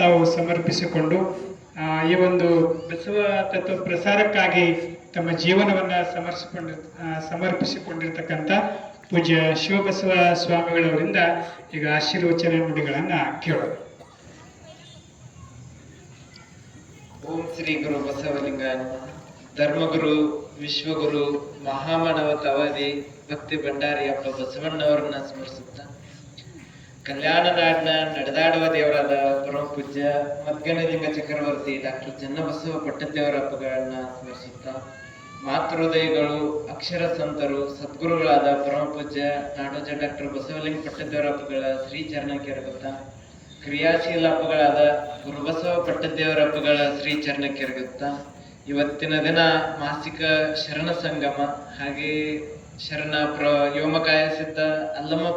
ತಾವು ಸಮರ್ಪಿಸಿಕೊಂಡು ಈ ಒಂದು ಬಸವ ತತ್ವ ಪ್ರಸಾರಕ್ಕಾಗಿ ತಮ್ಮ ಜೀವನವನ್ನ ಸಮರ್ಪಿಸಿಕೊಂಡಿರ್ತಕ್ಕಂಥ ಪೂಜ್ಯ ಶಿವಬಸವ ಸ್ವಾಮಿಗಳವರಿಂದ ಈಗ ಆಶೀರ್ವಚನ ನುಡಿಗಳನ್ನ ಕೇಳೋಣ. ಓಂ ಶ್ರೀ ಗುರು ಬಸವಲಿಂಗ ಧರ್ಮಗುರು ವಿಶ್ವಗುರು ಮಹಾಮಾನವತಾವಾದಿ ಭಕ್ತಿ ಭಂಡಾರಿಯಪ್ಪ ಬಸವಣ್ಣವರನ್ನ ಸ್ಮರಿಸುತ್ತಾ, ಕಲ್ಯಾಣ ನಾಡಿನ ನಡೆದಾಡುವ ದೇವರಾದ ಪರಮ ಪೂಜ್ಯ ಮದ್ಗನಲಿಂಗ ಚಕ್ರವರ್ತಿ ಡಾಕ್ಟರ್ ಚನ್ನಬಸವ ಪಟ್ಟದೇವರಪ್ಪಗಳನ್ನ ಸ್ಮರಿಸುತ್ತಾ, ಮಾತೃದಯಗಳು ಅಕ್ಷರ ಸಂತರು ಸದ್ಗುರುಗಳಾದ ಪರಮ ಪೂಜ್ಯ ನಾಡೋಜ ಡಾಕ್ಟರ್ ಬಸವಲಿಂಗ ಪಟ್ಟದೇವರಪ್ಪಗಳ ಶ್ರೀ ಚರಣಕ್ಕೆ ಎರಗುತ್ತಾ, ಕ್ರಿಯಾಶೀಲ ಹಬ್ಬಗಳಾದ ಗುರುಬಸವ ಪಟ್ಟದೇವರಪ್ಪಗಳ ಶ್ರೀ ಚರಣಕ್ಕೆ ಎರಗುತ್ತಾ, ಇವತ್ತಿನ ದಿನ ಮಾಸಿಕ ಶರಣ ಸಂಗಮ ಹಾಗೆ ಶರಣ ವ್ಯೋಮಕಾಯ ಸಿದ್ಧ ಅಲ್ಲಮ್ಮ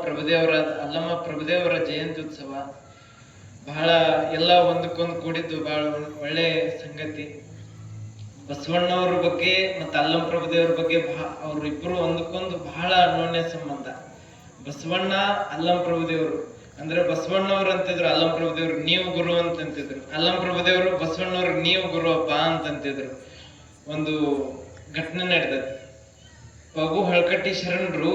ಪ್ರಭುದೇವರ ಜಯಂತಿ ಉತ್ಸವ ಬಹಳ ಎಲ್ಲ ಒಂದಕ್ಕೊಂದು ಕೂಡಿದ್ದು ಬಹಳ ಒಳ್ಳೆ ಸಂಗತಿ. ಬಸವಣ್ಣವ್ರ ಬಗ್ಗೆ ಮತ್ತು ಅಲ್ಲಮ್ಮ ಪ್ರಭುದೇವ್ರ ಬಗ್ಗೆ ಅವ್ರು ಇಬ್ಬರು ಒಂದಕ್ಕೊಂದು ಬಹಳ ಅನ್ಯೋನ್ಯ ಸಂಬಂಧ. ಬಸವಣ್ಣ ಅಲ್ಲಮ್ಮ ಪ್ರಭುದೇವರು ಅಂದ್ರೆ ಬಸವಣ್ಣವ್ರು ಅಂತಿದ್ರು, ಅಲ್ಲಮ್ಮ ಪ್ರಭುದೇವ್ರು ನೀವು ಗುರು ಅಂತಂತಿದ್ರು, ಅಲ್ಲಮ್ಮ ಪ್ರಭುದೇವರು ಬಸವಣ್ಣವ್ರು ನೀವು ಗುರು ಅಪ್ಪ ಅಂತಂತಿದ್ರು. ಒಂದು ಘಟನೆ ನಡೆದದ್ದು. ಪಗು ಹಳಕಟ್ಟಿ ಶರಣರು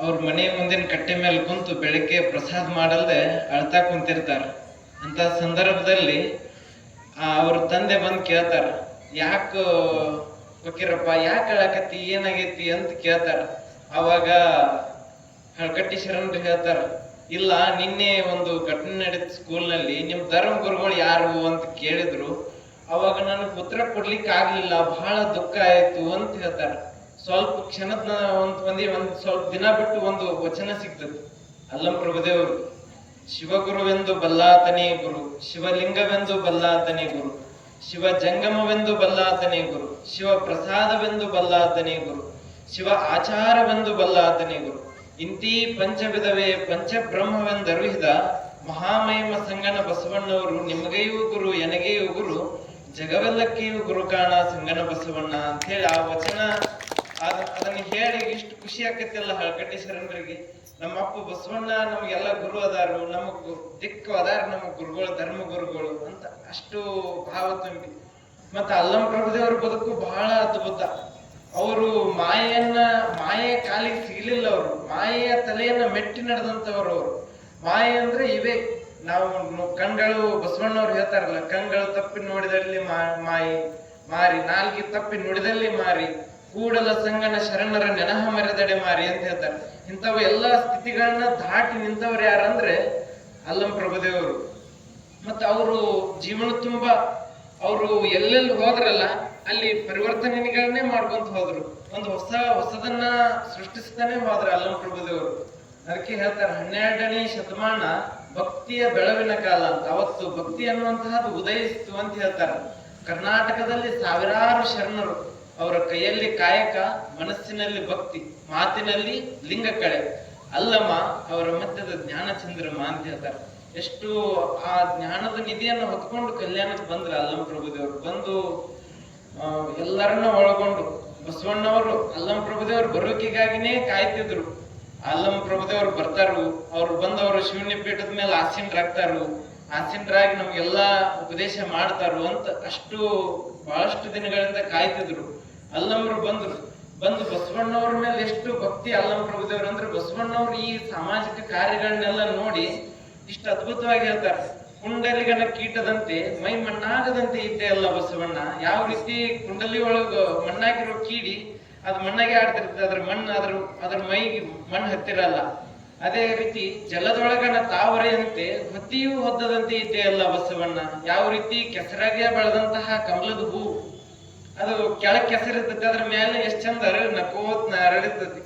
ಅವ್ರ ಮನೆ ಮುಂದಿನ ಕಟ್ಟೆ ಮೇಲೆ ಕುಂತು ಬೆಳಗ್ಗೆ ಪ್ರಸಾದ ಮಾಡಲ್ದೆ ಅಳ್ತಾ ಕುಂತಿರ್ತಾರ. ಅಂತ ಸಂದರ್ಭದಲ್ಲಿ ಅವ್ರ ತಂದೆ ಬಂದ್ ಕೇಳ್ತಾರ, ಯಾಕ ಫಕೀರಪ್ಪ ಯಾಕೆ ಅಳಕತ್ತಿ, ಏನಾಗೈತಿ ಅಂತ ಕೇಳ್ತಾರ. ಅವಾಗ ಹಳಕಟ್ಟಿ ಶರಣರು ಹೇಳ್ತಾರ, ಇಲ್ಲ ನಿನ್ನೆ ಒಂದು ಘಟನೆ ನಡೆದ ಸ್ಕೂಲ್ನಲ್ಲಿ ನಿಮ್ ಧರ್ಮ ಗುರುಗಳು ಯಾರು ಅಂತ ಕೇಳಿದ್ರು. ಅವಾಗ ನನಗೆ ಉತ್ತರ ಕೊಡ್ಲಿಕ್ಕೆ ಆಗ್ಲಿಲ್ಲ, ಬಹಳ ದುಃಖ ಆಯ್ತು ಅಂತ ಹೇಳ್ತಾರ. ಸ್ವಲ್ಪ ಕ್ಷಣದ ಒಂದ್ ಸ್ವಲ್ಪ ದಿನ ಬಿಟ್ಟು ಒಂದು ವಚನ ಸಿಗ್ತದೆ ಅಲ್ಲಮ್ಮ ಪ್ರಭುದೇವರು, ಶಿವಗುರುವೆಂದು ಬಲ್ಲಾತನೇ ಗುರು, ಶಿವಲಿಂಗವೆಂದು ಬಲ್ಲಾತನೇ ಗುರು, ಶಿವ ಜಂಗಮವೆಂದು ಬಲ್ಲಾತನೇ ಗುರು, ಶಿವ ಪ್ರಸಾದವೆಂದು ಬಲ್ಲಾತನೇ ಗುರು, ಶಿವ ಆಚಾರವೆಂದು ಬಲ್ಲಾತನೇ ಗುರು, ಇಂತೀ ಪಂಚವಿಧವೇ ಪಂಚಬ್ರಹ್ಮವೆಂದರುಹಿದ ಮಹಾಮಹಿಮ ಸಂಗನ ಬಸವಣ್ಣವರು ನಿಮಗೆಯೂ ಗುರು ಎನಗೆಯೂ ಗುರು, ಜಗವೆಲ್ಲಕ್ಕೆಯೂ ಗುರು ಕಾಣ ಸಂಗನ ಬಸವಣ್ಣ ಅಂತ ಹೇಳಿ ಆ ವಚನ ಅದನ್ನ ಹೇಳಿ ಇಷ್ಟು ಖುಷಿ ಆಕೈತಿಲ್ಲ ಹಳಕಟ್ಟಿ ಶರಣರಿಗೆ. ನಮ್ಮ ಅಪ್ಪ ಬಸವಣ್ಣ ನಮ್ಗೆಲ್ಲ ಗುರು ಅದಾರು, ನಮಗ್ ದಿಕ್ಕು ಅದಾರ, ನಮಗ್ ಗುರುಗಳು ಧರ್ಮ ಗುರುಗಳು ಅಂತ ಅಷ್ಟು ಭಾವ ತುಂಬಿ. ಮತ್ತ ಅಲ್ಲಮ್ಮ ಪ್ರಭುದೇವ್ರ ಬದುಕು ಬಹಳ ಅದ್ಭುತ. ಅವರು ಮಾಯೆ ಕಾಲಿಗೆ ಸಿಗ್ಲಿಲ್ಲ, ಅವರು ಮಾಯೆಯ ತಲೆಯನ್ನ ಮೆಟ್ಟಿ ನಡೆದಂತವ್ರು. ಅವರು ಮಾಯೆ ಅಂದ್ರೆ ಇವೇ ನಾವು ಕಣ್ಗಳು, ಬಸವಣ್ಣವ್ರು ಹೇಳ್ತಾರಲ್ಲ, ಕಣ್ಗಳು ತಪ್ಪಿ ನೋಡಿದಲ್ಲಿ ಮಾರಿ, ನಾಲ್ಗಿ ತಪ್ಪಿ ನುಡಿದಲ್ಲಿ ಮಾರಿ, ಕೂಡಲ ಸಂಗನ ಶರಣರ ನೆನಹ ಮರೆದಡೆ ಮಾರಿ ಅಂತ ಹೇಳ್ತಾರೆ. ಇಂಥವು ಎಲ್ಲಾ ಸ್ಥಿತಿಗಳನ್ನ ದಾಟಿ ನಿಂತವ್ರು ಯಾರಂದ್ರೆ ಅಲ್ಲಮ್ಮ ಪ್ರಭುದೇವರು. ಮತ್ತ ಅವರು ಜೀವನ ತುಂಬಾ ಅವರು ಎಲ್ಲೆಲ್ಲಿ ಹೋದ್ರಲ್ಲ ಅಲ್ಲಿ ಪರಿವರ್ತನೆಗಳನ್ನೇ ಮಾಡ್ಕೊಂತ ಹೋದ್ರು, ಒಂದು ಹೊಸದನ್ನ ಸೃಷ್ಟಿಸ್ತಾನೆ ಹೋದ್ರ ಅಲ್ಲಮ್ಮ ಪ್ರಭುದೇವರು. ಅದಕ್ಕೆ ಹೇಳ್ತಾರೆ 12ನೇ ಶತಮಾನ ಭಕ್ತಿಯ ಬೆಳವಿನ ಕಾಲ ಅಂತ. ಅವತ್ತು ಭಕ್ತಿ ಅನ್ನುವಂತಹದ್ದು ಉದಯಿಸ್ತು ಅಂತ ಹೇಳ್ತಾರೆ. ಕರ್ನಾಟಕದಲ್ಲಿ ಸಾವಿರಾರು ಶರಣರು, ಅವರ ಕೈಯಲ್ಲಿ ಕಾಯಕ, ಮನಸ್ಸಿನಲ್ಲಿ ಭಕ್ತಿ, ಮಾತಿನಲ್ಲಿ ಲಿಂಗ ಕಳೆ. ಅಲ್ಲಮ್ಮ ಅವರ ಮಧ್ಯದ ಜ್ಞಾನ ಚಂದ್ರಮ ಅಂತ ಹೇಳ್ತಾರೆ. ಎಷ್ಟು ಆ ಜ್ಞಾನದ ನಿಧಿಯನ್ನು ಹೊತ್ಕೊಂಡು ಕಲ್ಯಾಣಕ್ಕೆ ಬಂದ್ರ ಅಲ್ಲಮ್ಮ ಪ್ರಭುದೇವರು. ಬಂದು ಎಲ್ಲರನ್ನ ಒಳಗೊಂಡು ಬಸವಣ್ಣವರು ಅಲ್ಲಮ್ಮ ಪ್ರಭುದೇವರು ಬರೋಕಿಗಾಗಿನೇ ಕಾಯ್ತಿದ್ರು. ಅಲ್ಲಮ್ಮ ಪ್ರಭುದೇವರು ಬರ್ತಾರು, ಅವ್ರು ಬಂದವರು ಶಿವನಿ ಪೀಠದ ಮೇಲೆ ಆಸೀನರಾಗ್ತಾರು, ಆಸೀನರಾಗಿ ನಮ್ಗೆಲ್ಲಾ ಉಪದೇಶ ಮಾಡ್ತಾರು ಅಂತ ಅಷ್ಟು ಬಹಳಷ್ಟು ದಿನಗಳಿಂದ ಕಾಯ್ತಿದ್ರು. ಅಲ್ಲಮ್ಮರು ಬಂದು ಬಸವಣ್ಣವ್ರ ಮೇಲೆ ಎಷ್ಟು ಭಕ್ತಿ ಅಲ್ಲಮ್ಮ ಪ್ರಭುದೇವರು ಅಂದ್ರೆ, ಬಸವಣ್ಣವ್ರು ಈ ಸಾಮಾಜಿಕ ಕಾರ್ಯಗಳನ್ನೆಲ್ಲ ನೋಡಿ ಇಷ್ಟು ಅದ್ಭುತವಾಗಿ ಹೇಳ್ತಾರೆ. ಕುಂಡಲಿಗನ ಕೀಟದಂತೆ ಮೈ ಮಣ್ಣಾಗದಂತೆ ಇದ್ದೆ ಅಲ್ಲ ಬಸವಣ್ಣ. ಯಾವ ರೀತಿ ಕುಂಡಲಿ ಒಳಗ ಮಣ್ಣಾಗಿರೋ ಕೀಡಿ ಅದು ಮಣ್ಣಾಗೆ ಆಡ್ತಿರ್ತದೆ, ಅದ್ರ ಮೈಗೆ ಮಣ್ಣು ಹತ್ತಿರಲ್ಲ. ಅದೇ ರೀತಿ ಜಲದೊಳಗನ ತಾವರೆಯಂತೆ ಹೊತ್ತಿಯೂ ಹೊದ್ದದಂತೆ ಇದ್ದೆ ಅಲ್ಲ ಬಸವಣ್ಣ. ಯಾವ ರೀತಿ ಕೆಸರಾಗೆ ಬೆಳೆದಂತಹ ಕಮಲದ ಹೂ ಅದು ಕೆಳಗ್ ಕೆಸರಿರ್ತೈತಿ, ಅದ್ರ ಮೇಲೆ ಎಷ್ಟ್ ಚಂದ ನಕೋತ್ ಅರಳಿರ್ತೈತಿ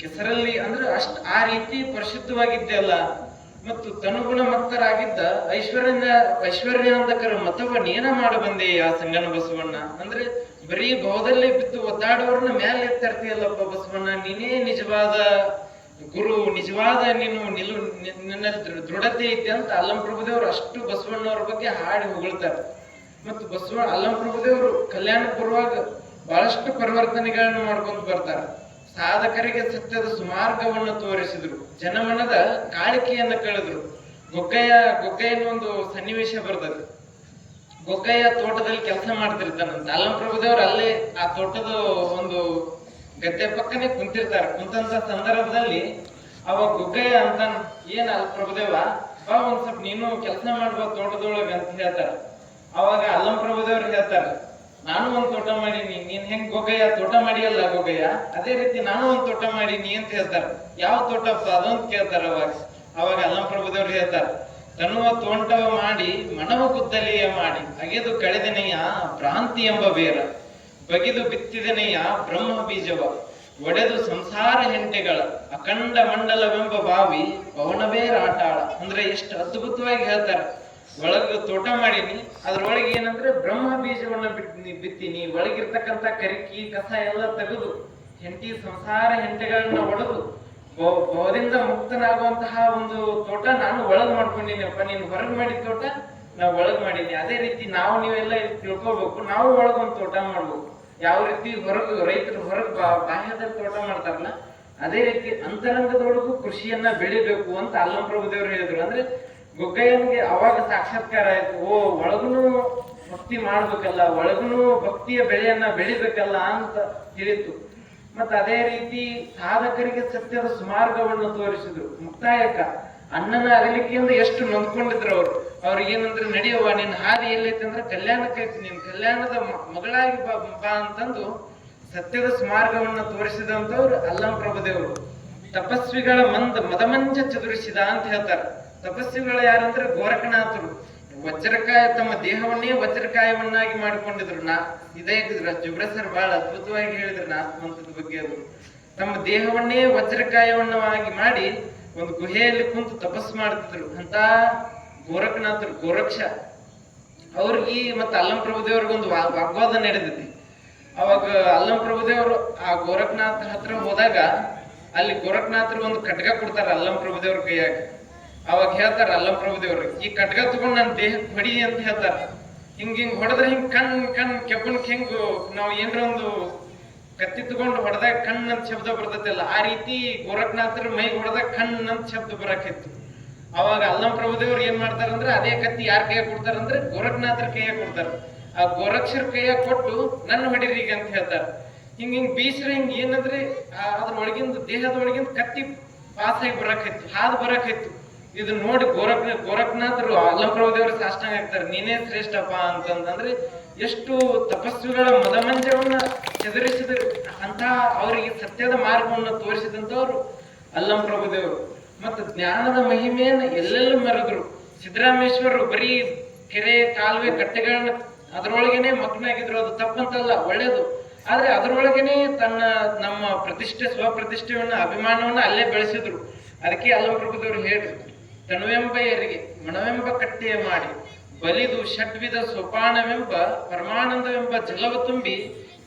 ಕೆಸರಲ್ಲಿ ಅಂದ್ರೆ ಆ ರೀತಿ ಪರಿಶುದ್ಧವಾಗಿದ್ದೆ ಅಲ್ಲ. ಮತ್ತು ತನುಗುಣ ಮಕ್ಕರಾಗಿದ್ದ ಐಶ್ವರ್ಯಾಂಧಕರ ಮತವನ್ನೇನ ಮಾಡ ಬಂದೆ ಆ ಸಂಗನ ಬಸವಣ್ಣ. ಅಂದ್ರೆ ಬರೀ ಭವದಲ್ಲೇ ಬಿದ್ದು ಒದ್ದಾಡೋರ್ನ ಮೇಲೆ ಎತ್ತರ್ತೀಯಲ್ಲಪ್ಪ ಬಸವಣ್ಣ, ನೀನೇ ನಿಜವಾದ ಗುರು, ನಿಜವಾದ ನಿನ್ನ ದೃಢತೆ ಐತಿ ಅಂತ ಅಲ್ಲಮ್ಮ ಪ್ರಭುದೇವರು ಅಷ್ಟು ಬಸವಣ್ಣವ್ರ ಬಗ್ಗೆ ಹಾಡಿ ಹೊಗಳ್ತಾರೆ. ಮತ್ತು ಅಲ್ಲಮ್ಮ ಪ್ರಭುದೇವರು ಕಲ್ಯಾಣಕ್ಕೆ ಬರುವಾಗ ಬಹಳಷ್ಟು ಪರಿವರ್ತನೆಗಳನ್ನು ಮಾಡ್ಕೊಂಡು ಬರ್ತಾರೆ. ಸಾಧಕರಿಗೆ ಸತ್ಯದ ಸುಮಾರ್ಗವನ್ನು ತೋರಿಸಿದ್ರು, ಜನಮನದ ಕಾಳಿಕೆಯನ್ನು ಕಳೆದ್ರು. ಗೊಗ್ಗಯ್ಯನ ಒಂದು ಸನ್ನಿವೇಶ ಬರ್ತದೆ. ಗೊಗ್ಗಯ್ಯ ತೋಟದಲ್ಲಿ ಕೆಲಸ ಮಾಡ್ತಿರ್ತಾನಂತ. ಅಲ್ಲಂ ಪ್ರಭುದೇವ್ರು ಅಲ್ಲೇ ಆ ತೋಟದ ಒಂದು ಗದ್ದೆ ಪಕ್ಕನೆ ಕುಂತಿರ್ತಾರೆ. ಕುಂತಂತ ಸಂದರ್ಭದಲ್ಲಿ ಅವಾಗ ಗೊಗ್ಗಯ್ಯ ಅಂತಾನ, ಏನ್ ಅಲ್ಲ ಪ್ರಭುದೇವ ಬಾ ಒಂದ್ ಸ್ವಲ್ಪ ನೀನು ಕೆಲಸ ಮಾಡ್ಬೋ ತೋಟದೊಳಗ ಅಂತ ಹೇಳ್ತಾರ. ಅವಾಗ ಅಲ್ಲಂ ಪ್ರಭುದೇವ್ರು ಹೇಳ್ತಾರ, ನಾನು ಒಂದ್ ತೋಟ ಮಾಡೀನಿ, ನೀನ್ ಹೆಂಗ್ ಗೊಗ್ಗಯ್ಯ ತೋಟ ಮಾಡಿಯಲ್ಲ ಗೊಗ್ಗಯ್ಯ, ಅದೇ ರೀತಿ ನಾನು ಒಂದ್ ತೋಟ ಮಾಡೀನಿ ಅಂತ ಹೇಳ್ತಾರ. ಯಾವ ತೋಟಪ್ಪ ಅದಂತ ಕೇಳ್ತಾರ. ಅವಾಗ ಅಲ್ಲಂ ಪ್ರಭುದೇವ್ರು ಹೇಳ್ತಾರ, ತನುವ ತೋಂಟವ ಮಾಡಿ ಮನವ ಗುದ್ದಲಿಯ ಮಾಡಿ ಅಗೆದು ಕಳೆದನೆಯ ಭ್ರಾಂತಿ ಎಂಬ ಬೇರ ಬಗೆದು ಬಿತ್ತಿದನೆಯ ಬ್ರಹ್ಮ ಬೀಜವ ಒಡೆದು ಸಂಸಾರ ಹೆಂಟೆಗಳ ಅಖಂಡ ಮಂಡಲವೆಂಬ ಬಾವಿ ಪವನವೇ ರಾಟಾಳ. ಅಂದ್ರೆ ಎಷ್ಟು ಅದ್ಭುತವಾಗಿ ಹೇಳ್ತಾರೆ. ಒಳಗ ತೋಟ ಮಾಡೀನಿ, ಅದ್ರೊಳಗೆ ಏನಂದ್ರೆ ಬ್ರಹ್ಮ ಬೀಜವನ್ನ ಬಿತ್ತೀನಿ, ಒಳಗಿರ್ತಕ್ಕಂಥ ಕರಿಕಿ ಕಸ ಎಲ್ಲ ತೆಗೆದು ಹೆಂಟಿ ಸಂಸಾರ ಹೆಂಟೆಗಳನ್ನ ಒಡೆದು ಭವದಿಂದ ಮುಕ್ತನಾಗುವಂತಹ ಒಂದು ತೋಟ ನಾನು ಒಳಗ್ ಮಾಡ್ಕೊಂಡಿನಪ್ಪ. ನೀನು ಹೊರಗ್ ಮಾಡಿದ ತೋಟ ನಾವು ಒಳಗ್ ಮಾಡೀನಿ. ಅದೇ ರೀತಿ ನೀವೆಲ್ಲ ತಿಳ್ಕೊಬೇಕು, ನಾವು ಒಳಗೊಂದು ತೋಟ ಮಾಡ್ಬೇಕು. ಯಾವ ರೀತಿ ರೈತರು ಹೊರಗ್ ಬಾಹ್ಯದಲ್ಲಿ ತೋಟ ಮಾಡ್ತಾರಲ್ಲ, ಅದೇ ರೀತಿ ಅಂತರಂಗದೊಳಗೂ ಕೃಷಿಯನ್ನ ಬೆಳಿಬೇಕು ಅಂತ ಅಲ್ಲಂ ಪ್ರಭುದೇವ್ರು ಹೇಳಿದ್ರು. ಅಂದ್ರೆ ಗೊಗ್ಗಯ್ಯನಿಗೆ ಅವಾಗ ಸಾಕ್ಷಾತ್ಕಾರ ಆಯ್ತು, ಒಳಗುನು ಭಕ್ತಿ ಮಾಡ್ಬೇಕಲ್ಲ, ಒಳಗುನು ಭಕ್ತಿಯ ಬೆಳೆಯನ್ನ ಬೆಳಿಬೇಕಲ್ಲ ಅಂತ ತಿಳಿತು. ಮತ್ತ ಅದೇ ರೀತಿ ಸಾಧಕರಿಗೆ ಸತ್ಯದ ಸುಮಾರ್ಗವನ್ನು ತೋರಿಸಿದ್ರು. ಮುಕ್ತಾಯಕ ಅಣ್ಣನ ಅಗಲಿಕೆಯಿಂದ ಎಷ್ಟು ನೊಂದ್ಕೊಂಡಿದ್ರು ಅವ್ರಿಗೆ ಏನಂದ್ರೆ, ನಡೆಯುವ ನಿನ್ನ ಹಾದಿ ಎಲ್ಲೈತೆ ಅಂದ್ರೆ ಕಲ್ಯಾಣಕ್ಕೈತಿ, ನಿನ್ ಕಲ್ಯಾಣದ ಮಗಳಾಗಿ ಬಾ ಅಂತಂದು ಸತ್ಯದ ಸುಮಾರ್ಗವನ್ನು ತೋರಿಸಿದಂತವ್ರು ಅಲ್ಲಂ ಪ್ರಭುದೇವರು. ತಪಸ್ವಿಗಳ ಮದಮಂಜ ಚದುರಿಸಿದ ಅಂತ ಹೇಳ್ತಾರೆ. ತಪಸ್ವಿಗಳು ಯಾರಂದ್ರೆ ಗೋರಖನಾಥರು. ವಜ್ರಕಾಯ ತಮ್ಮ ದೇಹವನ್ನೇ ವಜ್ರಕಾಯವನ್ನಾಗಿ ಮಾಡಿಕೊಂಡಿದ್ರು. ಇದೇ ಜುಬ್ರಸರ್ ಬಹಳ ಅದ್ಭುತವಾಗಿ ಹೇಳಿದ್ರು ನಾಥಮಂತ್ರದ ಬಗ್ಗೆ. ಅದು ತಮ್ಮ ದೇಹವನ್ನೇ ವಜ್ರಕಾಯವನ್ನವಾಗಿ ಮಾಡಿ ಒಂದು ಗುಹೆಯಲ್ಲಿ ಕುಂತು ತಪಸ್ಸು ಮಾಡ್ತಿದ್ರು ಅಂತ ಗೋರಖನಾಥರು, ಗೋರಕ್ಷ. ಅವ್ರಿಗೆ ಮತ್ತೆ ಅಲ್ಲಂ ಪ್ರಭುದೇವ್ರಿಗೊಂದು ವಾಗ್ವಾದ ನಡೆದಿದೆ. ಅವಾಗ ಅಲ್ಲಂ ಪ್ರಭುದೇವರು ಆ ಗೋರಖನಾಥ್ ಹತ್ರ ಹೋದಾಗ ಅಲ್ಲಿ ಗೋರಖನಾಥರು ಒಂದು ಖಡ್ಗ ಕೊಡ್ತಾರ ಅಲ್ಲಂ ಪ್ರಭುದೇವ್ರ ಕೈಯಾಗ. ಅವಾಗ ಹೇಳ್ತಾರ ಅಲ್ಲಂ ಪ್ರಭುದೇವ್ರು, ಈ ಖಡ್ಗ ತಗೊಂಡ್ ನನ್ ದೇಹಕ್ಕೆ ಹೊಡಿ ಅಂತ ಹೇಳ್ತಾರ. ಹಿಂಗ್ ಹೊಡೆದ್ರೆ ಹಿಂಗ್ ಕಣ್ ಕೆಬ್ಬನ್ಕ್ ಹೆಂಗ್ ನಾವ್ ಏನ್ರ ಒಂದು ಕತ್ತಿ ತಗೊಂಡು ಹೊಡೆದಾಗ ಕಣ್ ಅಂತ ಶಬ್ದ ಬರ್ತೈತಲ್ಲ, ಆ ರೀತಿ ಗೋರಖನಾಥರ ಮೈಗೆ ಹೊಡೆದಾಗ ಕಣ್ ಅಂತ ಶಬ್ದ ಬರಾಕಿತ್ತು. ಅವಾಗ ಅಲ್ಲಂ ಪ್ರಭುದೇವ್ರು ಏನ್ ಮಾಡ್ತಾರಂದ್ರೆ, ಅದೇ ಕತ್ತಿ ಯಾರ ಕೈಯಾಗ ಕೊಡ್ತಾರಂದ್ರೆ ಗೋರಖನಾಥರ ಕೈಯಾಗ ಕೊಡ್ತಾರ. ಆ ಗೋರಕ್ಷರ ಕೈಯಾಗ ಕೊಟ್ಟು ನನ್ನ ಹೊಡಿರಿ ಅಂತ ಹೇಳ್ತಾರ. ಹಿಂಗ್ ಬೀಸ್ರ ಹಿಂಗ್ ಏನಂದ್ರೆ ಅದ್ರೊಳಗಿಂದ ದೇಹದೊಳಗಿಂದ ಕತ್ತಿ ಪಾಸಾಗಿ ಬರಾಕಿತ್ತು, ಹಾದು ಬರಾಕಿತ್ತು. ಇದನ್ನ ನೋಡಿ ಗೋರಖನಾಥರು ಅಲ್ಲಂ ಪ್ರಭುದೇವರು ಸಾಷ್ಟಾಂಗ ಆಗ್ತಾರೆ, ನೀನೇ ಶ್ರೇಷ್ಠಪ್ಪ ಅಂತಂದ್ರೆ ಎಷ್ಟು ತಪಸ್ವಿಗಳ ಮದಮಂಜವನ್ನ ಚದುರಿಸಿದ್ರು ಅಂತ ಅವರಿಗೆ ಸತ್ಯದ ಮಾರ್ಗವನ್ನು ತೋರಿಸಿದಂತವ್ರು ಅಲ್ಲಂ ಪ್ರಭುದೇವರು. ಮತ್ತು ಜ್ಞಾನದ ಮಹಿಮೆಯನ್ನ ಎಲ್ಲೆಲ್ಲೂ ಮೆರೆದ್ರು. ಸಿದ್ದರಾಮೇಶ್ವರರು ಬರೀ ಕೆರೆ ಕಾಲುವೆ ಕಟ್ಟೆಗಳನ್ನ ಅದರೊಳಗೇನೆ ಮಗ್ನಾಗಿದ್ರು. ಅದು ತಪ್ಪಂತಲ್ಲ, ಒಳ್ಳೇದು. ಆದ್ರೆ ಅದರೊಳಗೇನೆ ನಮ್ಮ ಪ್ರತಿಷ್ಠೆ ಸ್ವಪ್ರತಿಷ್ಠೆಯನ್ನ ಅಭಿಮಾನವನ್ನ ಅಲ್ಲೇ ಬೆಳೆಸಿದ್ರು. ಅದಕ್ಕೆ ಅಲ್ಲಂ ಪ್ರಭುದೇವರು ಹೇಳಿದ್ರು, ತನುವೆಂಬ ಏರಿಗೆ ಮನವೆಂಬ ಕಟ್ಟೆಯ ಮಾಡಿ ಬಲಿದು ಷಡ್ವಿಧ ಸೋಪಾನವೆಂಬ ಪರಮಾನಂದವೆಂಬ ಜಲವ ತುಂಬಿ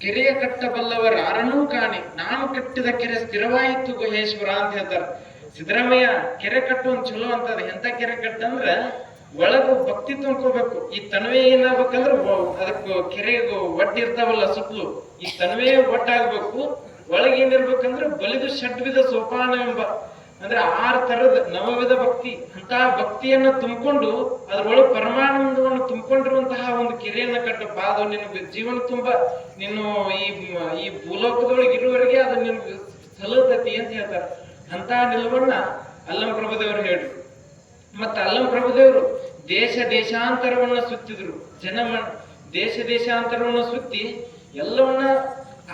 ಕೆರೆಯ ಕಟ್ಟಬಲ್ಲವರ ಯಾರನ್ನೂ ಕಾಣಿ, ನಾನು ಕಟ್ಟಿದ ಕೆರೆ ಸ್ಥಿರವಾಯಿತು ಗುಹೇಶ್ವರ ಅಂತ ಹೇಳ್ತಾರ. ಸಿದ್ದರಾಮಯ್ಯ ಕೆರೆ ಕಟ್ಟುವಂತ ಚಲೋ ಅಂತದ. ಎಂತ ಕೆರೆ ಕಟ್ಟಂದ್ರ ಒಳಗ ಭಕ್ತಿ ತುಂಬ್ಕೋಬೇಕು. ಈ ತನ್ವೇ ಏನಾಗ್ಬೇಕಂದ್ರ ಅದಕ್ಕೆ ಕೆರೆಗೆ ಒಡ್ಡಿರ್ತಾವಲ್ಲ ಸುತ್ತಲೂ, ಈ ತನ್ವೇ ಒಟ್ಟಾಗ್ಬೇಕು. ಒಳಗೆ ಏನಿರ್ಬೇಕಂದ್ರ ಬಲಿದು ಷಡ್ವಿಧ ಸೋಪಾನವೆಂಬ ಅಂದ್ರೆ 6 ತರದ ನವವಿಧ ಭಕ್ತಿ, ಅಂತಹ ಭಕ್ತಿಯನ್ನ ತುಂಬಿಕೊಂಡು ಅದ್ರೊಳಗೆ ಪರಮಾನಂದವನ್ನು ತುಂಬಿಕೊಂಡಿರುವಂತಹ ಒಂದು ಕೆರೆಯನ್ನ ಕಟ್ಟಪ್ಪ. ಅದು ನಿನಗೆ ಜೀವನ ತುಂಬಾ ನೀನು ಈ ಭೂಲೋಕದೊಳಗೆ ಇರುವವರೆಗೆ ಅದು ನಿನ್ಗೆ ಸಲ್ಲತೈತಿ ಅಂತ ಹೇಳ್ತಾರೆ. ಅಂತಹ ನಿಲುವನ್ನ ಅಲ್ಲಂ ಪ್ರಭುದೇವರು ಹೇಳ್ರು. ಮತ್ತ ಅಲ್ಲಂ ಪ್ರಭುದೇವರು ದೇಶಾಂತರವನ್ನ ಸುತ್ತಿದ್ರು. ದೇಶ ದೇಶಾಂತರವನ್ನ ಸುತ್ತಿ ಎಲ್ಲವನ್ನ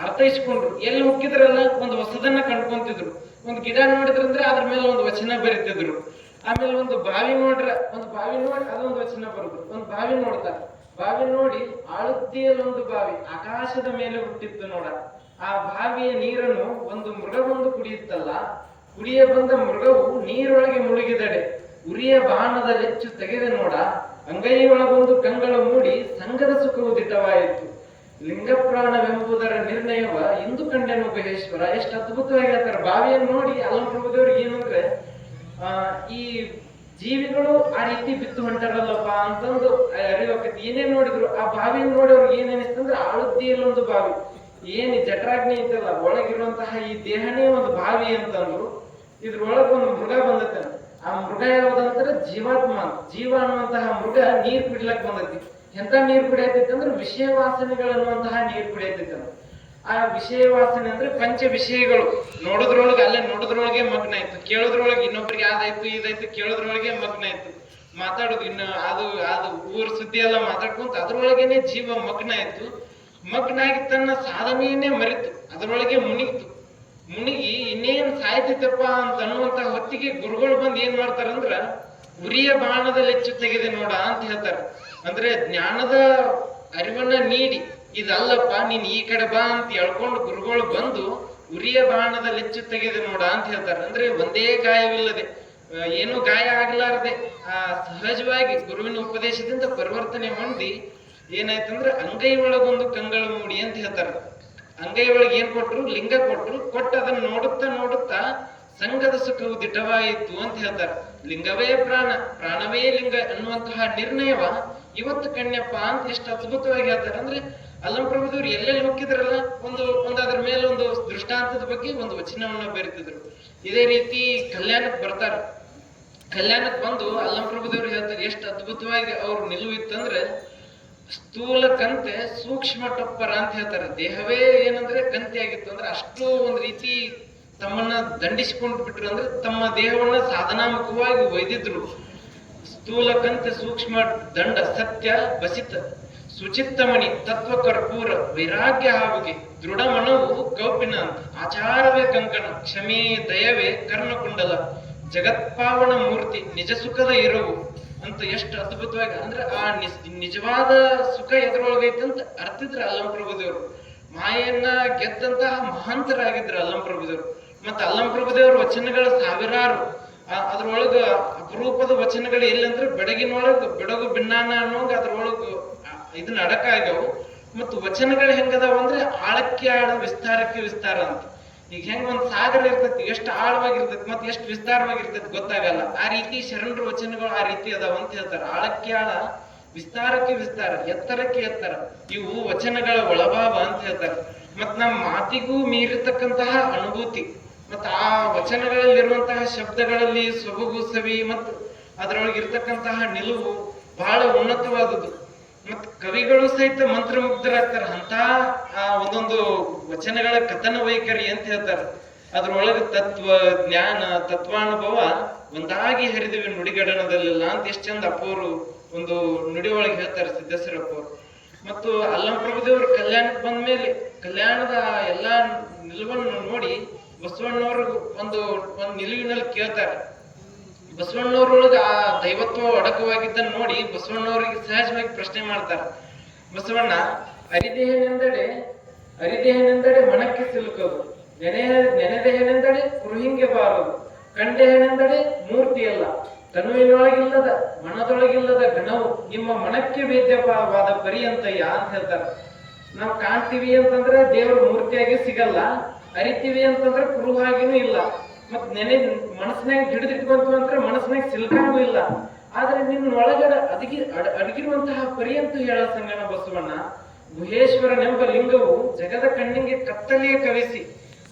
ಅರ್ಥೈಸ್ಕೊಂಡ್ರು. ಎಲ್ಲಿ ಹೋಗಿದ್ರಲ್ಲ ಒಂದು ಹೊಸದನ್ನ ಕಂಡ್ಕೊಂತಿದ್ರು. ಒಂದು ಗಿಡ ನೋಡಿದ್ರಂದ್ರೆ ಅದ್ರ ಮೇಲೆ ಒಂದು ವಚನ ಬರೀತಿದ್ರು. ಆಮೇಲೆ ಒಂದು ಬಾವಿ ನೋಡಿ ಅದೊಂದು ವಚನ ಬರುದು. ಒಂದು ಬಾವಿ ನೋಡ್ತಾರ, ಬಾವಿ ನೋಡಿ ಆಳುತ್ತಿಯಲ್ಲಿ ಒಂದು ಬಾವಿ ಆಕಾಶದ ಮೇಲೆ ಹುಟ್ಟಿತ್ತು ನೋಡ. ಆ ಬಾವಿಯ ನೀರನ್ನು ಒಂದು ಮೃಗವೊಂದು ಕುಡಿಯುತ್ತಲ್ಲ, ಕುಡಿಯ ಬಂದ ಮೃಗವು ನೀರೊಳಗೆ ಮುಳುಗಿದಡೆ ಉರಿಯ ಬಾಣದ ಲೆಚ್ಚು ತೆಗೆದೆ ನೋಡ. ಅಂಗೈಯೊಳಗೊಂದು ಕಂಗಳು ಮೂಡಿ ಸಂಘದ ಸುಖವು ದಿಟ್ಟವಾಯಿತು. ಲಿಂಗಪ್ರಾಣವೆಂಬುದರ ನಿರ್ಣಯವ ಇಂದು ಕಂಡೆನು ಗುಹೇಶ್ವರ. ಎಷ್ಟು ಅದ್ಭುತವಾಗಿ ಹೇಳ್ತಾರೆ. ಬಾವಿಯನ್ನು ನೋಡಿ ಅಲ್ಲಂ ಪ್ರಭುದೇವ್ರಿಗೆ ಏನಂದ್ರೆ, ಈ ಜೀವಿಗಳು ಆ ರೀತಿ ಬಿತ್ತು ಹೊಂಟಾರಲ್ಲಪ್ಪ ಅಂತಂದು ಅರಿವಾಕತಿ. ಏನೇನ್ ನೋಡಿದ್ರು ಆ ಬಾವಿಯನ್ನು ನೋಡಿ ಅವ್ರಿಗೆ ಏನೇನಿಸ್ತಂದ್ರೆ, ಆಳುದ್ದಿಯಲ್ಲಿ ಒಂದು ಬಾವಿ, ಏನ್ ಜಠರಾಗ್ನಿ ಐತಲ್ಲ ಒಳಗಿರುವಂತಹ ಈ ದೇಹನೇ ಒಂದು ಬಾವಿ ಅಂತಂದ್ರು. ಇದ್ರೊಳಗ ಒಂದು ಮೃಗ ಬಂದತ್ತೆ. ಆ ಮೃಗ ಯಾವ್ದಂದ್ರೆ ಜೀವಾತ್ಮ ಅಂತ. ಜೀವ ಅನ್ನುವಂತಹ ಮೃಗ ನೀರ್ ಕುಡಿಲಕ್ ಬಂದೈತಿ. ಎಂತ ನೀರ್ ಕುಡಿಯತೈತಿ ಅಂದ್ರೆ ವಿಷಯ ವಾಸನೆಗಳು ಅನ್ನುವಂತಹ ನೀರ್ ಕುಡಿಯತೈತಿ. ಆ ವಿಷಯ ವಾಸನೆ ಅಂದ್ರೆ ಪಂಚ ವಿಷಯಗಳು. ನೋಡೋದ್ರೊಳಗೆ ಮಗ್ನ ಆಯ್ತು, ಕೇಳೋದ್ರೊಳಗೆ ಇನ್ನೊಬ್ರಿಗೆ ಅದಾಯ್ತು ಇದಾಯ್ತು, ಕೇಳೋದ್ರೊಳಗೆ ಮಗ್ನ ಆಯ್ತು, ಮಾತಾಡೋದು ಇನ್ನು ಅದು ಊರ್ ಸುದ್ದಿ ಎಲ್ಲ ಮಾತಾಡ್ಕೊಂತ ಅದ್ರೊಳಗೇನೆ ಜೀವ ಮಗ್ನ ಆಯ್ತು. ಮಗ್ನಾಗಿ ತನ್ನ ಸಾಧನೆಯನ್ನೇ ಮರೆತು ಅದರೊಳಗೆ ಮುಳುಗಿ ಇನ್ನೇನ್ ಸಾಯ್ತೈತಪ್ಪ ಅಂತ ಅನ್ನುವಂತ ಹೊತ್ತಿಗೆ ಗುರುಗಳು ಬಂದು ಏನ್ ಮಾಡ್ತಾರಂದ್ರ ಉರಿಯ ಬಾಣದಲ್ಲಿ ಹೆಚ್ಚು ತೆಗೆದೆ ನೋಡ ಅಂತ ಹೇಳ್ತಾರ. ಅಂದ್ರೆ ಜ್ಞಾನದ ಅರಿವನ್ನ ನೀಡಿ ಇದಲ್ಲಪ್ಪ ನೀನ್ ಈ ಕಡೆ ಬಾ ಅಂತ ಹೇಳ್ಕೊಂಡು ಗುರುಗಳು ಬಂದು ಉರಿಯ ಬಾಣದಲ್ಲಿ ಹೆಚ್ಚು ತೆಗೆದೆ ನೋಡ ಅಂತ ಹೇಳ್ತಾರ. ಅಂದ್ರೆ ಒಂದೇ ಗಾಯವಿಲ್ಲದೆ, ಏನು ಗಾಯ ಆಗ್ಲಾರದೆ ಸಹಜವಾಗಿ ಗುರುವಿನ ಉಪದೇಶದಿಂದ ಪರಿವರ್ತನೆ ಹೊಂದಿ ಏನಾಯ್ತಂದ್ರೆ ಅಂಗೈ ಒಳಗೊಂದು ಕಂಗಳ ಮೂಡಿ ಅಂತ ಹೇಳ್ತಾರ. ಅಂಗೈ ಒಳಗೆ ಏನ್ ಕೊಟ್ರು? ಲಿಂಗ ಕೊಟ್ಟು ಅದನ್ನ ನೋಡುತ್ತಾ ಸಂಘದ ಸುಖವು ದಿಟವಾಯಿತು ಅಂತ ಹೇಳ್ತಾರೆ. ಲಿಂಗವೇ ಪ್ರಾಣವೇ ಲಿಂಗ ಅನ್ನುವಂತಹ ನಿರ್ಣಯವ ಇವತ್ತು ಕಣ್ಯಪ್ಪ ಅಂತ ಎಷ್ಟು ಅದ್ಭುತವಾಗಿ ಹೇಳ್ತಾರೆ. ಅಂದ್ರೆ ಅಲ್ಲಂಪ್ರಭುದೇವ್ರು ಎಲ್ಲೆಲ್ಲಿ ಹೋಗಿದ್ರಲ್ಲ ಅದ್ರ ಮೇಲೆ ಒಂದು ದೃಷ್ಟಾಂತದ ಬಗ್ಗೆ ಒಂದು ವಚನವನ್ನ ಬರೀತಿದ್ರು. ಇದೇ ರೀತಿ ಕಲ್ಯಾಣಕ್ಕೆ ಬರ್ತಾರ. ಕಲ್ಯಾಣಕ್ಕೆ ಬಂದು ಅಲ್ಲಂಪ್ರಭುದೇವ್ರು ಹೇಳ್ತಾರೆ ಎಷ್ಟು ಅದ್ಭುತವಾಗಿ ಅವ್ರ ನಿಲುವಿತ್ತಂದ್ರೆ ಸ್ಥೂಲ ಕಂತೆ ಸೂಕ್ಷ್ಮ ಟಪ್ಪರ ಅಂತ ಹೇಳ್ತಾರೆ. ದೇಹವೇ ಏನಂದ್ರೆ ಕಂತೆ ಆಗಿತ್ತು ಅಂದ್ರೆ ಅಷ್ಟು ಒಂದ್ ರೀತಿ ತಮ್ಮನ್ನ ದಂಡಿಸಿಕೊಂಡು ಬಿಟ್ರು. ಅಂದ್ರೆ ತಮ್ಮ ದೇಹವನ್ನ ಸಾಧನಾಮುಖವಾಗಿ ಒಯ್ದಿದ್ರು. ಸ್ಥೂಲ ಕಂತೆ ಸೂಕ್ಷ್ಮ ದಂಡ ಸತ್ಯ ಬಸಿತ ಸುಚಿತ್ತಮಣಿ ತತ್ವ ಕರ್ಪೂರ ವೈರಾಗ್ಯ ಹಾವಿಗೆ ದೃಢ ಮನವು ಕೌಪಿನ ಅಂತ ಆಚಾರವೇ ಕಂಕಣ ಕ್ಷಮೆ ದಯವೇ ಕರ್ಣಕುಂಡಲ ಜಗತ್ಪಾವನ ಮೂರ್ತಿ ನಿಜ ಸುಖದ ಇರುವು ಅಂತ ಎಷ್ಟು ಅದ್ಭುತವಾಗಿ ಅಂದ್ರೆ ಆ ನಿಜವಾದ ಸುಖ ಎದುರೊಳಗೈತೆ ಅಂತ ಅರ್ಥಿದ್ರ ಅಲ್ಲಂಪ್ರಭುದೇವರು. ಮಾಯನ್ನ ಗೆದ್ದಂತಹ ಮಹಾಂತರಾಗಿದ್ರ ಅಲ್ಲಂಪ್ರಭುದೇವರು. ಮತ್ತೆ ಅಲ್ಲಂಪ್ರಭುದೇವ್ರ ವಚನಗಳ ಸಾವಿರಾರು. ಅದ್ರೊಳಗ ಅಪರೂಪದ ವಚನಗಳು ಎಲ್ಲಂದ್ರೆ ಬೆಡಗು ಭಿನ್ನಾನ ಅನ್ನೋಂಗ ಅದ್ರೊಳಗ ಇದನ್ನ ಅಡಕ ಆಗ್ಯಾವು. ಮತ್ತು ವಚನಗಳು ಹೆಂಗದಾವ ಅಂದ್ರೆ ಆಳಕ್ಕೆ ಆಳ ವಿಸ್ತಾರಕ್ಕೆ ವಿಸ್ತಾರ ಅಂತ. ಈಗ ಹೆಂಗ ಒಂದ್ ಸಾಗರ ಇರ್ತೈತಿ, ಎಷ್ಟು ಆಳವಾಗಿರ್ತೈತಿ ಮತ್ತೆ ಎಷ್ಟು ವಿಸ್ತಾರವಾಗಿರ್ತೈತಿ ಗೊತ್ತಾಗಲ್ಲ. ಆ ರೀತಿ ಶರಣರ ವಚನಗಳು ಆ ರೀತಿ ಅದಾವ ಅಂತ ಹೇಳ್ತಾರೆ. ಆಳಕ್ಕೆ ಆಳ ವಿಸ್ತಾರಕ್ಕೆ ವಿಸ್ತಾರ ಎತ್ತರಕ್ಕೆ ಎತ್ತರ ಇವು ವಚನಗಳ ಒಳಭಾವ ಅಂತ ಹೇಳ್ತಾರೆ. ಮತ್ ನಮ್ಮ ಮಾತಿಗೂ ಮೀರಿರ್ತಕ್ಕಂತಹ ಅನುಭೂತಿ ಮತ್ತ ಆ ವಚನಗಳಲ್ಲಿರುವಂತಹ ಶಬ್ದಗಳಲ್ಲಿ ಸೊಬಗು ಸವಿ ಮತ್ತು ಅದರೊಳಗಿರ್ತಕ್ಕಂತಹ ನಿಲುವು ಬಹಳ ಉನ್ನತವಾದದ್ದು. ಮತ್ ಕವಿಗಳು ಸಹಿತ ಮಂತ್ರಮುಗ್ಧರಾಗ್ತಾರ ಅಂತ ಆ ಒಂದೊಂದು ವಚನಗಳ ಕಥನ ವೈಖರಿ ಅಂತ ಹೇಳ್ತಾರೆ. ಅದ್ರೊಳಗೆ ತತ್ವ ಜ್ಞಾನ ತತ್ವಾನುಭವ ಒಂದಾಗಿ ಹರಿದಿವೆ ನುಡಿಗಡನದಲ್ಲೆಲ್ಲ ಅಂತ ಎಷ್ಟು ಚಂದ ಅಪ್ಪವರು ಒಂದು ನುಡಿ ಒಳಗೆ ಹೇಳ್ತಾರೆ ಸಿದ್ದೇಶ್ವರಪ್ಪವರು. ಮತ್ತು ಅಲ್ಲಂಪ್ರಭುದೇವರು ಕಲ್ಯಾಣಕ್ಕೆ ಬಂದ್ಮೇಲೆ ಕಲ್ಯಾಣದ ಎಲ್ಲಾ ನಿಲುವನ್ನು ನೋಡಿ ಬಸವಣ್ಣವ್ರ ಒಂದು ನಿಲುವಿನಲ್ಲಿ ಕೇಳ್ತಾರೆ. ಬಸವಣ್ಣವ್ರೊಳಗೆ ಆ ದೈವತ್ವ ಅಡಕವಾಗಿದ್ದನ್ನು ನೋಡಿ ಬಸವಣ್ಣವ್ರಿಗೆ ಸಹಜವಾಗಿ ಪ್ರಶ್ನೆ ಮಾಡ್ತಾರೆ. ಬಸವಣ್ಣ ಅರಿದೇಹನೆಂದಡೆ ಮನಕ್ಕೆ ಸಿಲುಕೋದು, ನೆನೆದೇಹನೆಂದಡೆ ಕುರುಹಿಂಗೆ ಬಾರದು, ಕಂಡೆಹನೆಂದಡೆ ಮೂರ್ತಿಯಲ್ಲ, ತನುವಿನೊಳಗಿಲ್ಲದ ಮನದೊಳಗಿಲ್ಲದ ಘನವು ನಿಮ್ಮ ಮನಕ್ಕೆ ವೇದ್ಯವಾದ ಪರ್ಯಂತಯ್ಯ ಅಂತ ಹೇಳ್ತಾರೆ. ನಾವು ಕಾಣ್ತೀವಿ ಅಂತಂದ್ರೆ ದೇವ್ರ ಮೂರ್ತಿಯಾಗಿ ಸಿಗಲ್ಲ, ಅರಿತೀವಿ ಅಂತಂದ್ರೆ ಕುರುಹಾಗಿನೂ ಇಲ್ಲ, ಮತ್ ಮನಸ್ಸಿನಾಗ ಹಿಡಿದಿಟ್ಕೊಂತು ಅಂದ್ರೆ ಮನಸ್ಸಿನಾಗ ಸಿಲ್ಕಾಗೂ ಇಲ್ಲ. ಆದ್ರೆ ನಿನ್ನ ಒಳಗಡೆ ಅಡಗಿರುವಂತಹ ಪರ್ಯಂತ ಹೇಳ ಸಂಗಣ ಬಸವಣ್ಣ ಗುಹೇಶ್ವರನೆಂಬ ಲಿಂಗವು ಜಗದ ಕಣ್ಣಿಗೆ ಕತ್ತಲೆಯ ಕವಿಸಿ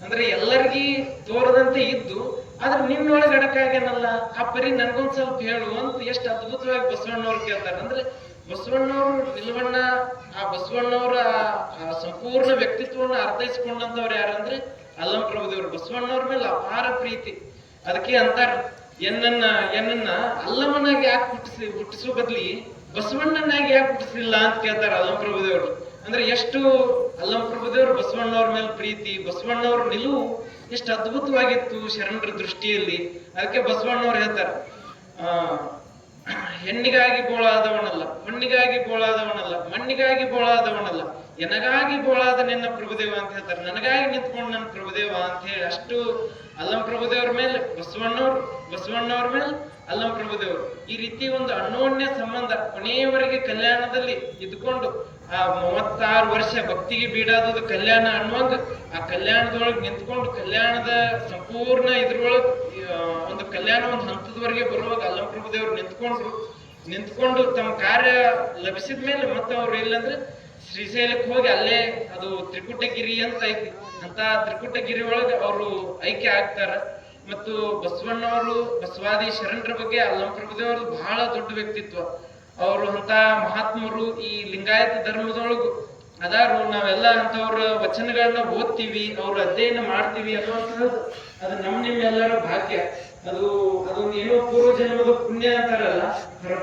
ಅಂದ್ರೆ ಎಲ್ಲರಿಗೀ ತೋರದಂತೆ ಇದ್ದು ಆದ್ರೆ ನಿನ್ನೊಳಗೆ ಅಡಕಾಗೇನಲ್ಲ ಆ ಪರಿ ನನ್ಗೊಂದ್ ಸ್ವಲ್ಪ ಹೇಳು ಅಂತ ಎಷ್ಟು ಅದ್ಭುತವಾಗಿ ಬಸವಣ್ಣವ್ರು ಕೇಳ್ತಾರೆ. ಅಂದ್ರೆ ಬಸವಣ್ಣವ್ರು ನಿಲ್ವಣ್ಣ ಆ ಬಸವಣ್ಣವ್ರ ಸಂಪೂರ್ಣ ವ್ಯಕ್ತಿತ್ವವನ್ನು ಅರ್ಥೈಸಿಕೊಂಡಂತವ್ರು ಯಾರಂದ್ರೆ ಅಲ್ಲಂಪ್ರಭುದೇವರು. ಬಸವಣ್ಣವ್ರ ಮೇಲೆ ಅಪಾರ ಪ್ರೀತಿ. ಅದಕ್ಕೆ ಅಂತಾರ ಎನ್ನನ್ನ ಅಲ್ಲಮ್ಮನಾಗಿ ಯಾಕೆ ಹುಟ್ಟಿಸುವ ಬದ್ಲಿ ಬಸವಣ್ಣನಾಗಿ ಯಾಕೆ ಹುಟ್ಟಿಸಿಲ್ಲ ಅಂತ ಕೇಳ್ತಾರ ಅಲ್ಲಂಪ್ರಭುದೇವರು. ಅಂದ್ರೆ ಎಷ್ಟು ಅಲ್ಲಂಪ್ರಭುದೇವರು ಬಸವಣ್ಣವ್ರ ಮೇಲೆ ಪ್ರೀತಿ, ಬಸವಣ್ಣವ್ರ ನಿಲುವು ಎಷ್ಟು ಅದ್ಭುತವಾಗಿತ್ತು ಶರಣರ ದೃಷ್ಟಿಯಲ್ಲಿ. ಅದಕ್ಕೆ ಬಸವಣ್ಣವ್ರು ಹೇಳ್ತಾರ ಹೆಣ್ಣಿಗಾಗಿ ಬೋಳಾದವನಲ್ಲ, ಮಣ್ಣಿಗಾಗಿ ಬೋಳಾದವನಲ್ಲ, ಮಣ್ಣಿಗಾಗಿ ಬೋಳಾದವನಲ್ಲ, ಎನಗಾಗಿ ಬೋಳಾದ ನಿನ್ನ ಪ್ರಭುದೇವ ಅಂತ ಹೇಳ್ತಾರೆ. ನನಗಾಗಿ ನಿಂತ್ಕೊಂಡು ನನ್ನ ಪ್ರಭುದೇವ ಅಂತ ಹೇಳಿ ಅಷ್ಟು ಅಲ್ಲಂಪ್ರಭುದೇವ್ರ ಮೇಲೆ ಬಸವಣ್ಣವ್ರ ಮೇಲೆ ಅಲ್ಲಂಪ್ರಭುದೇವರು ಈ ರೀತಿ ಒಂದು ಅನ್ಯೋನ್ಯ ಸಂಬಂಧ ಕೊನೆಯವರೆಗೆ ಕಲ್ಯಾಣದಲ್ಲಿ ಇದ್ಕೊಂಡು ಆ 36 ವರ್ಷ ಭಕ್ತಿಗೆ ಬೀಡಾದದು ಕಲ್ಯಾಣ ಅನ್ನುವಂಗ ಆ ಕಲ್ಯಾಣದೊಳಗೆ ನಿಂತ್ಕೊಂಡು ಕಲ್ಯಾಣದ ಸಂಪೂರ್ಣ ಇದ್ರೊಳಗೆ ಒಂದು ಕಲ್ಯಾಣ ಒಂದು ಹಂತದವರೆಗೆ ಬರುವಾಗ ಅಲ್ಲಂಪ್ರಭುದೇವರು ನಿಂತ್ಕೊಂಡು ತಮ್ಮ ಕಾರ್ಯ ಲಭಿಸಿದ ಮೇಲೆ ಮತ್ತೆ ಅವ್ರು ಇಲ್ಲಂದ್ರೆ ಶ್ರೀಶೈಲಕ್ಕೆ ಹೋಗಿ ಅಲ್ಲೇ ಅದು ತ್ರಿಕುಟಗಿರಿ ಅಂತ ಐತಿ ಅಂತ ತ್ರಿಕುಟಗಿರಿ ಒಳಗೆ ಅವರು ಐಕ್ಯ ಆಗ್ತಾರ. ಮತ್ತು ಬಸವಣ್ಣವರು ಬಸವಾದಿ ಶರಣರ ಬಗ್ಗೆ ಅಲ್ಲಮ ಪ್ರಭುದೇವರು ಬಹಳ ದೊಡ್ಡ ವ್ಯಕ್ತಿತ್ವ. ಅವರು ಅಂತ ಮಹಾತ್ಮರು ಈ ಲಿಂಗಾಯತ ಧರ್ಮದೊಳಗು ಅದಾರು. ನಾವೆಲ್ಲ ಅಂತವ್ರ ವಚನಗಳನ್ನ ಓದ್ತೀವಿ, ಅವ್ರ ಅಧ್ಯಯನ ಮಾಡ್ತೀವಿ ಅನ್ನುವಂಥದ್ದು ಅದು ನಿಮ್ಮೆಲ್ಲರ ಭಾಗ್ಯ. ಅದೊಂದು ಏನೋ ಪೂರ್ವ ಜನ್ಮದ ಪುಣ್ಯ ಅಂತಾರಲ್ಲ,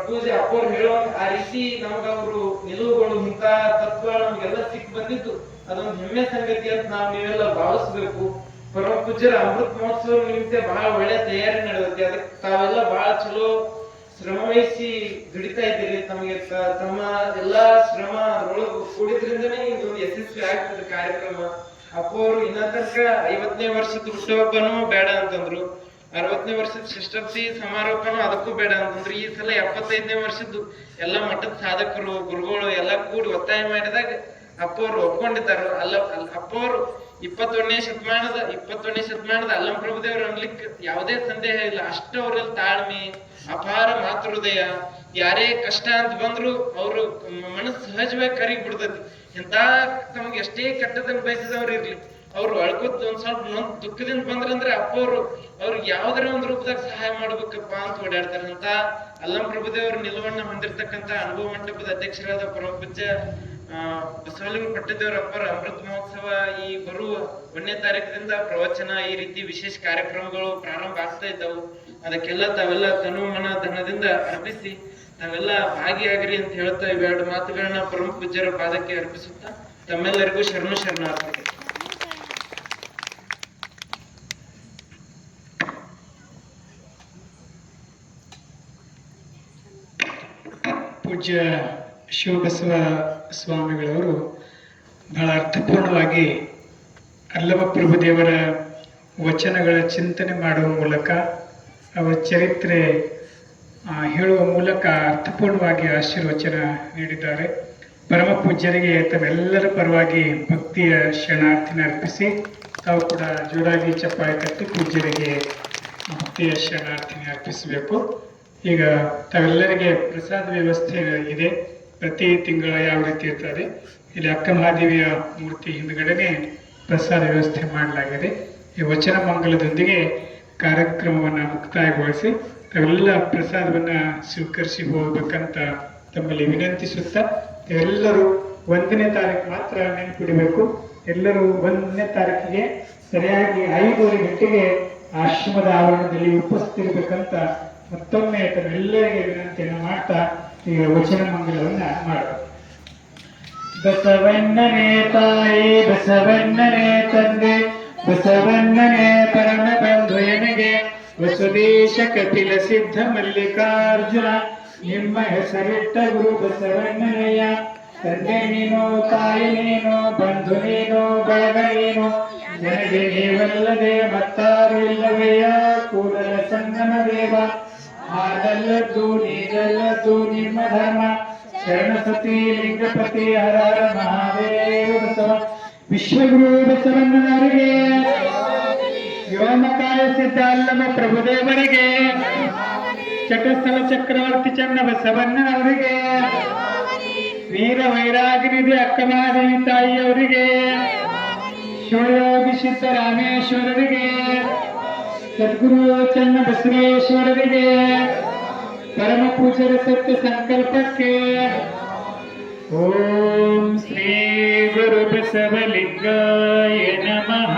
ಪೂಜೆ ಅಪ್ಪವ್ರು ಹೇಳೋ ಆ ರೀತಿ ನಮ್ಗ ಅವರು ನಿಲುವುಗಳು ಇಂಥ ತತ್ವ ನಮ್ಗೆಲ್ಲ ಸಿಕ್ ಬಂದಿದ್ದು ಅದೊಂದು ಹೆಮ್ಮೆ ಸಂಗತಿ ಅಂತ ನೀವೆಲ್ಲ ಭಾವಿಸ್ಬೇಕು. ಪರಮ ಪೂಜ್ಯರ ಅಮೃತ ಮಹೋತ್ಸವ ನಿಮಿತ್ತ ಬಹಳ ಒಳ್ಳೆ ತಯಾರಿ ನಡೆದೈತಿ. ಅದಕ್ಕೆ ತಾವೆಲ್ಲ ಬಹಳ ಚಲೋ ಶ್ರಮ ವಹಿಸಿ ದುಡಿತಾ ಇದ್ದೀರಿ. ತಮಗೆ ತಮ್ಮ ಎಲ್ಲಾ ಶ್ರಮ ಅದರೊಳಗೆ ಕೂಡಿದ್ರಿಂದನೇ ಇದೊಂದು ಯಶಸ್ವಿ ಆಗ್ತದೆ ಕಾರ್ಯಕ್ರಮ. ಅಪ್ಪ ಅವರು ಇನ್ನ ತನಕ 50ನೇ ವರ್ಷದ ಹುಟ್ಟುಹಬ್ಬನೂ ಬೇಡ ಅಂತಂದ್ರು, 60ನೇ ವರ್ಷದ ಷಷ್ಠಿ ಸಮಾರೋಪನೂ ಅದಕ್ಕೂ ಬೇಡ ಅಂತಂದ್ರು. ಈ ಸಲ 75ನೇ ವರ್ಷದ್ದು ಎಲ್ಲ ಮಠದ ಸಾಧಕರು ಗುರುಗಳು ಎಲ್ಲ ಕೂಡಿ ಒತ್ತಾಯ ಮಾಡಿದಾಗ ಅಪ್ಪ ಅವರು ಒಪ್ಕೊಂಡಿದ್ದಾರೆ. ಅಪ್ಪ ಅವರು 21ನೇ ಶತಮಾನದ ಅಲ್ಲಮ ಪ್ರಭುದೇವರು ಅನ್ಲಿಕ್ಕೆ ಯಾವುದೇ ಸಂದೇಹ ಇಲ್ಲ. ಅಷ್ಟು ಅವರಲ್ಲಿ ತಾಳ್ಮೆ, ಅಪಾರ ಮಾತೃದಯ. ಯಾರೇ ಕಷ್ಟ ಅಂತ ಬಂದ್ರು ಅವರು ಮನಸ್ಸು ಸಹಜವಾಗಿ ಕರಿಗ್ ಬಿಡ್ತೈತಿ. ಎಂತ ತಮ್ಗೆ ಎಷ್ಟೇ ಕೆಟ್ಟದನ್ನ ಬಯಸಿದವ್ರು ಇರ್ಲಿ, ಅವ್ರು ಅಳ್ಕೊತ್ ಒಂದ್ ಸ್ವಲ್ಪ ದುಃಖದಿಂದ ಬಂದ್ರಂದ್ರೆ ಅಪ್ಪವ್ರು ಅವ್ರಿಗೆ ಯಾವ್ದಾರ ಒಂದ್ ರೂಪದಾಗ ಸಹಾಯ ಮಾಡ್ಬೇಕಪ್ಪ ಅಂತ ಓಡಾಡ್ತಾರೆ. ಅಂತ ಅಲ್ಲಮ ಪ್ರಭುದೇವರು ನಿಲುವನ್ನ ಹೊಂದಿರತಕ್ಕಂತ ಅನುಭವ ಮಂಟಪದ ಅಧ್ಯಕ್ಷರಾದ ಪರಮ ಪೂಜ್ಯ ಬಸವಲಿಂಗ ಪಟ್ಟದೇವರ ಅಪ್ಪರ ಅಮೃತ ಮಹೋತ್ಸವ ಈ ಬರುವ 1ನೇ ತಾರೀಕಿನಿಂದ ಪ್ರವಚನ ಈ ರೀತಿ ವಿಶೇಷ ಕಾರ್ಯಕ್ರಮಗಳು ಪ್ರಾರಂಭ ಆಗ್ತಾ ಇದ್ದವು. ಅದಕ್ಕೆಲ್ಲ ತಾವೆಲ್ಲ ತನು ಮನ ಧನದಿಂದ ಅರ್ಪಿಸಿ ತಾವೆಲ್ಲ ಭಾಗಿಯಾಗ್ರಿ ಅಂತ ಹೇಳ್ತಾ ಇವೆರಡು ಮಾತುಗಳನ್ನ ಪರಮ ಪೂಜ್ಯರ ಪಾದಕ್ಕೆ ಅರ್ಪಿಸುತ್ತಾ ತಮ್ಮೆಲ್ಲರಿಗೂ ಶರಣಾರ್ಥಿ. ಪೂಜ್ಯ ಶಿವಬಸವ ಸ್ವಾಮಿಗಳವರು ಬಹಳ ಅರ್ಥಪೂರ್ಣವಾಗಿ ಅಲ್ಲಮ ಪ್ರಭುದೇವರ ವಚನಗಳ ಚಿಂತನೆ ಮಾಡುವ ಮೂಲಕ ಅವರ ಚರಿತ್ರೆ ಹೇಳುವ ಮೂಲಕ ಅರ್ಥಪೂರ್ಣವಾಗಿ ಆಶೀರ್ವಚನ ನೀಡಿದ್ದಾರೆ. ಪರಮ ಪೂಜ್ಯರಿಗೆ ತಮ್ಮೆಲ್ಲರ ಪರವಾಗಿ ಭಕ್ತಿಯ ಶರಣಾರ್ಥಿನ ಅರ್ಪಿಸಿ ತಾವು ಕೂಡ ಜೋರಾಗಿ ಚಪ್ಪಾಳೆ ತಟ್ಟಿ ಪೂಜ್ಯರಿಗೆ ಭಕ್ತಿಯ ಶರಣಾರ್ಥಿನ ಅರ್ಪಿಸಬೇಕು. ಈಗ ತಾವೆಲ್ಲರಿಗೆ ಪ್ರಸಾದ ವ್ಯವಸ್ಥೆ ಇದೆ. ಪ್ರತಿ ತಿಂಗಳ ಯಾವ ರೀತಿ ಇರ್ತದೆ, ಇಲ್ಲಿ ಅಕ್ಕ ಮಹಾದೇವಿಯ ಮೂರ್ತಿ ಹಿಂದ್ಗಡೆನೆ ಪ್ರಸಾದ ವ್ಯವಸ್ಥೆ ಮಾಡಲಾಗಿದೆ. ಈ ವಚನ ಮಂಗಲದೊಂದಿಗೆ ಕಾರ್ಯಕ್ರಮವನ್ನು ಮುಕ್ತಾಯಗೊಳಿಸಿ ತಾವೆಲ್ಲ ಪ್ರಸಾದವನ್ನು ಸ್ವೀಕರಿಸಿ ಹೋಗ್ಬೇಕಂತ ತಮ್ಮಲ್ಲಿ ವಿನಂತಿಸುತ್ತಾ, ಎಲ್ಲರೂ 1ನೇ ತಾರೀಕು ಮಾತ್ರ ನೆನಪಿಡಬೇಕು. ಎಲ್ಲರೂ 1ನೇ ತಾರೀಕಿಗೆ ಸರಿಯಾಗಿ 5:30 ಗಂಟೆಗೆ ಆಶ್ರಮದ ಆವರಣದಲ್ಲಿ ಉಪಸ್ಥಿತಿರ್ಬೇಕಂತ ಮತ್ತೊಮ್ಮೆ ತಮ್ಮೆಲ್ಲರಿಗೆ ವಿನಂತಿಯನ್ನು ಮಾಡ್ತಾ ಈಗ ವಚನ ಮಂಗಲವನ್ನ ಮಾಡೋದು. ಬಸವಣ್ಣನೇ ತಾಯಿ, ಬಸವಣ್ಣನೇ ತಂದೆ, ಬಸವಣ್ಣನೇ ಪರಮ ಬಂಧು ಎನಗೆ, ವಸುದೇಶ ಕಪಿಲ ಸಿದ್ಧ ಮಲ್ಲಿಕಾರ್ಜುನ, ನಿಮ್ಮ ಹೆಸರಿಟ್ಟ ಗುರು ಬಸವಣ್ಣನಯ್ಯ. ತಂದೆ ನೀನು, ತಾಯಿ ನೀನು, ಬಂಧು ನೀನು, ಬಳಗ ನೀನು, ನನಗೆ ನೀವಲ್ಲದೆ ಮತ್ತಾರು ಇಲ್ಲವಯ್ಯ. ಕೂಡಲ ಸಂಗಮ ದೇವ, ಹಾಗಲ್ಲದ್ದು ನೀಗಲ್ಲದ್ದು ನಿಮ್ಮ ಧರ್ಮ. ಶರಣಸತಿ ಲಿಂಗಪತಿ ಹರ ಹರ ಮಹಾದೇವ ಬಸವ. ವಿಶ್ವಗುರು ಬಸವಣ್ಣನವರಿಗೆ, ವ್ಯೋಮಕಾಯ ಸಿದ್ಧ ಅಲ್ಲಮ ಪ್ರಭುದೇವರಿಗೆ, ಚಟಸ್ಥಲ ಚಕ್ರವರ್ತಿ ಚನ್ನ ಬಸವಣ್ಣನವರಿಗೆ, ವೀರ ವೈರಾಗಿನಿಧಿ ಅಕ್ಕ ಮಹಾದೇವಿ ತಾಯಿಯವರಿಗೆ, ಶಿವಯೋಗಿ ಸಿದ್ಧ ರಾಮೇಶ್ವರರಿಗೆ, ಸದ್ಗುರು ಚನ್ನ ಬಸವೇಶ್ವರರಿಗೆ, ಪರಮ ಪೂಜ್ಯರ ಸತ್ಯ ಸಂಕಲ್ಪಕ್ಕೆ ಓಂ ಶ್ರೀ ಗುರು ಬಸವಲಿಂಗಾಯ ನಮಃ.